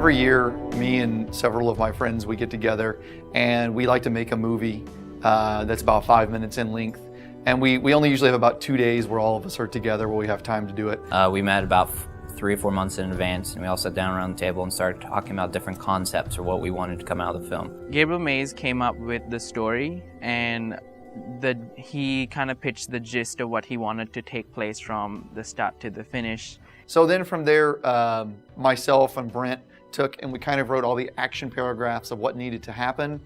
Every year, me and several of my friends, we get together and we like to make a movie that's about 5 minutes in length. And we only usually have about 2 days where all of us are together where we have time to do it. We met about 3 or 4 months in advance, and we all sat down around the table and started talking about different concepts or what we wanted to come out of the film. Gabriel Mays came up with the story, and he kind of pitched the gist of what he wanted to take place from the start to the finish. So then from there, myself and Brent took and we kind of wrote all the action paragraphs of what needed to happen.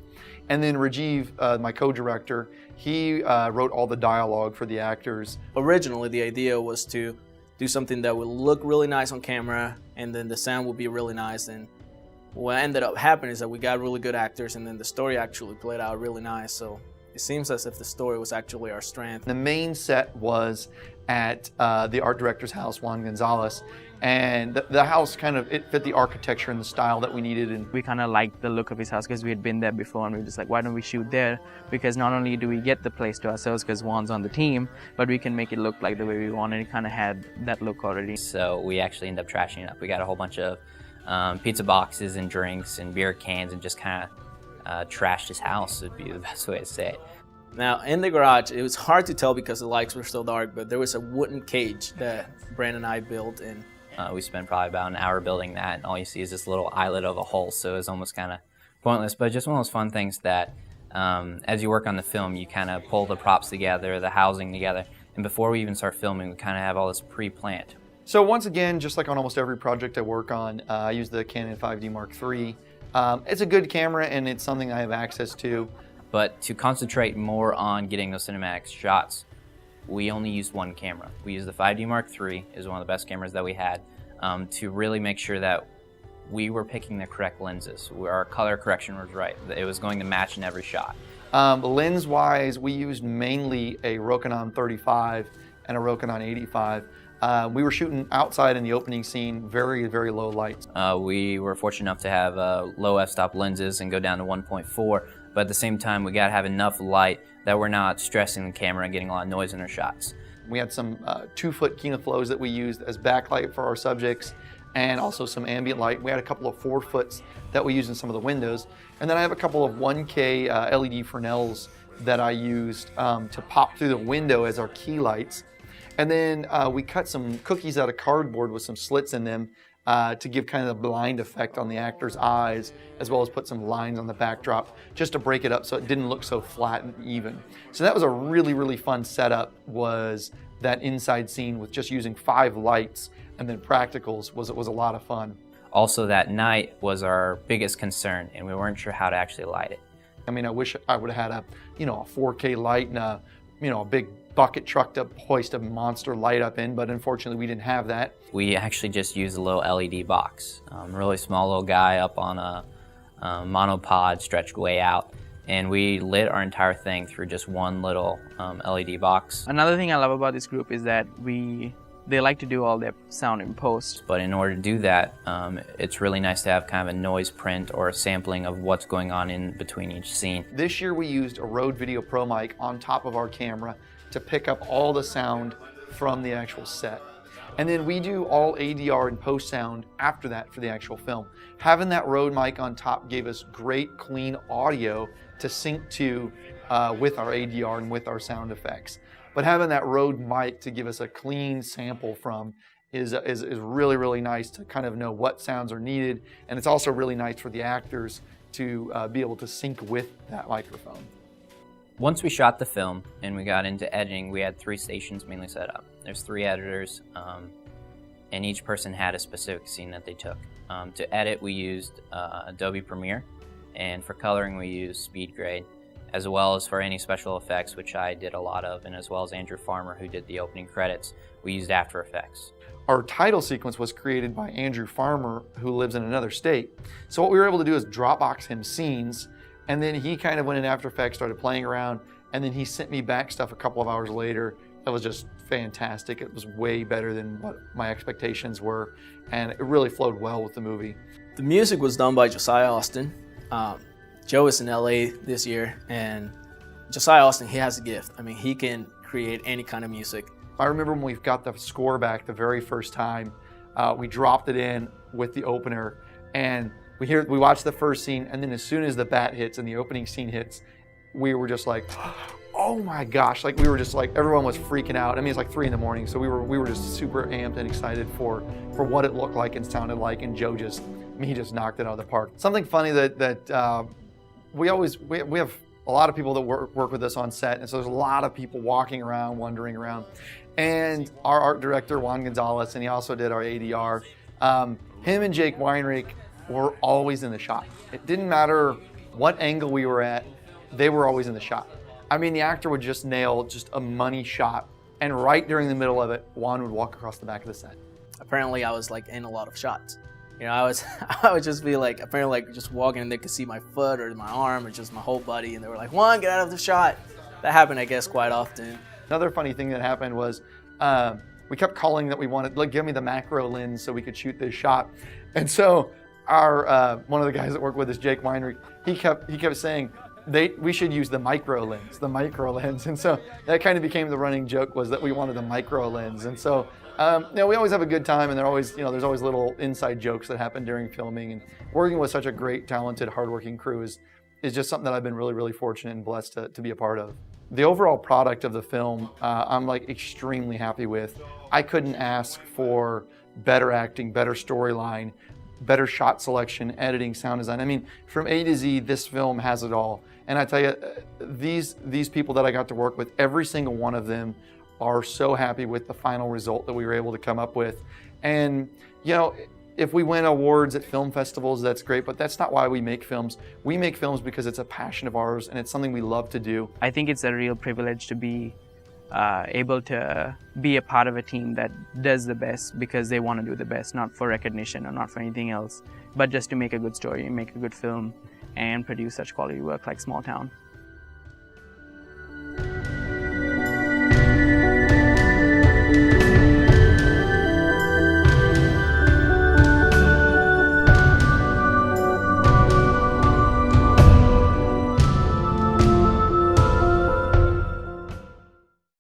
And then Rajiv, my co-director, he wrote all the dialogue for the actors. Originally, the idea was to do something that would look really nice on camera, and then the sound would be really nice. And what ended up happening is that we got really good actors, and then the story actually played out really nice. So it seems as if the story was actually our strength. The main set was at the art director's house, Juan Gonzalez, and the house it fit the architecture and the style that we needed. And we kind of liked the look of his house because we had been there before, and we were just like, why don't we shoot there? Because not only do we get the place to ourselves because Juan's on the team, but we can make it look like the way we want, and it kind of had that look already. So we actually ended up trashing it up. We got a whole bunch of pizza boxes and drinks and beer cans and just kind of trashed his house, would be the best way to say it. Now, in the garage, it was hard to tell because the lights were so dark, but there was a wooden cage that Brandon and I built, and we spent probably about an hour building that, and all you see is this little islet of a hole, so it's almost kind of pointless, but just one of those fun things that as you work on the film, you kind of pull the props together, the housing together, and before we even start filming, we kind of have all this pre-planned. So once again, just like on almost every project I work on, I use the Canon 5D Mark III. It's a good camera, and it's something I have access to. But to concentrate more on getting those cinematic shots, we only used one camera. We used the 5D Mark III, is one of the best cameras that we had, to really make sure that we were picking the correct lenses. Our color correction was right. It was going to match in every shot. Lens-wise, we used mainly a Rokinon 35 and a Rokinon 85. We were shooting outside in the opening scene, very, very low lights. We were fortunate enough to have low f-stop lenses and go down to 1.4, but at the same time, we gotta have enough light that we're not stressing the camera and getting a lot of noise in our shots. We had some 2-foot Kinoflows that we used as backlight for our subjects, and also some ambient light. We had a couple of 4-foots that we used in some of the windows. And then I have a couple of 1K LED Fresnels that I used to pop through the window as our key lights. And then we cut some cookies out of cardboard with some slits in them to give kind of the blind effect on the actor's eyes, as well as put some lines on the backdrop just to break it up so it didn't look so flat and even. So that was a really, really fun setup, was that inside scene with just using 5 lights and then practicals was a lot of fun. Also, that night was our biggest concern, and we weren't sure how to actually light it. I mean, I wish I would have had a 4K light and a big bucket truck to hoist a monster light up in, but unfortunately we didn't have that. We actually just used a little LED box, really small little guy up on a monopod stretched way out, and we lit our entire thing through just one little LED box. Another thing I love about this group is that they like to do all their sound in post. But in order to do that, it's really nice to have kind of a noise print or a sampling of what's going on in between each scene. This year we used a Rode Video Pro mic on top of our camera to pick up all the sound from the actual set. And then we do all ADR and post sound after that for the actual film. Having that Rode mic on top gave us great clean audio to sync to with our ADR and with our sound effects. But having that Rode mic to give us a clean sample from is really, really nice to kind of know what sounds are needed. And it's also really nice for the actors to be able to sync with that microphone. Once we shot the film and we got into editing, we had 3 stations mainly set up. There's 3 editors, and each person had a specific scene that they took. To edit, we used Adobe Premiere, and for coloring, we used SpeedGrade, as well as for any special effects, which I did a lot of, and as well as Andrew Farmer, who did the opening credits, we used After Effects. Our title sequence was created by Andrew Farmer, who lives in another state. So what we were able to do is Dropbox him scenes, and then he kind of went in After Effects, started playing around, and then he sent me back stuff a couple of hours later. That was just fantastic. It was way better than what my expectations were, and it really flowed well with the movie. The music was done by Josiah Austin. Joe is in LA this year, and Josiah Austin, he has a gift. I mean, he can create any kind of music. I remember when we got the score back the very first time, we dropped it in with the opener, And we watch the first scene, and then as soon as the bat hits and the opening scene hits, we were just like, oh my gosh, like we were just like, everyone was freaking out. I mean, it's like 3 a.m, so we were just super amped and excited for what it looked like and sounded like, and Joe just knocked it out of the park. Something funny that we have a lot of people that work with us on set, and so there's a lot of people walking around, wandering around. And our art director, Juan Gonzalez, and he also did our ADR, him and Jake Weinreich were always in the shot. It didn't matter what angle we were at, they were always in the shot. I mean, the actor would just nail just a money shot, and right during the middle of it, Juan would walk across the back of the set. Apparently, I was like in a lot of shots. You know, I would just be like, apparently, like just walking and they could see my foot or my arm or just my whole body, and they were like, Juan, get out of the shot. That happened, I guess, quite often. Another funny thing that happened was we kept calling that we wanted, like, give me the macro lens so we could shoot this shot. And so our one of the guys that worked with us, Jake Weinreich, he kept saying we should use the micro lens. And so that kind of became the running joke, was that we wanted the micro lens. And so we always have a good time, and there's always little inside jokes that happen during filming. And working with such a great, talented, hardworking crew is just something that I've been really, really fortunate and blessed to be a part of. The overall product of the film, I'm like extremely happy with. I couldn't ask for better acting, better storyline, better shot selection, editing, sound design. I mean, from A to Z, this film has it all. And I tell you, these people that I got to work with, every single one of them are so happy with the final result that we were able to come up with. And, you know, if we win awards at film festivals, that's great, but that's not why we make films. We make films because it's a passion of ours and it's something we love to do. I think it's a real privilege to be able to be a part of a team that does the best because they want to do the best, not for recognition or not for anything else, but just to make a good story, make a good film, and produce such quality work like Small Town.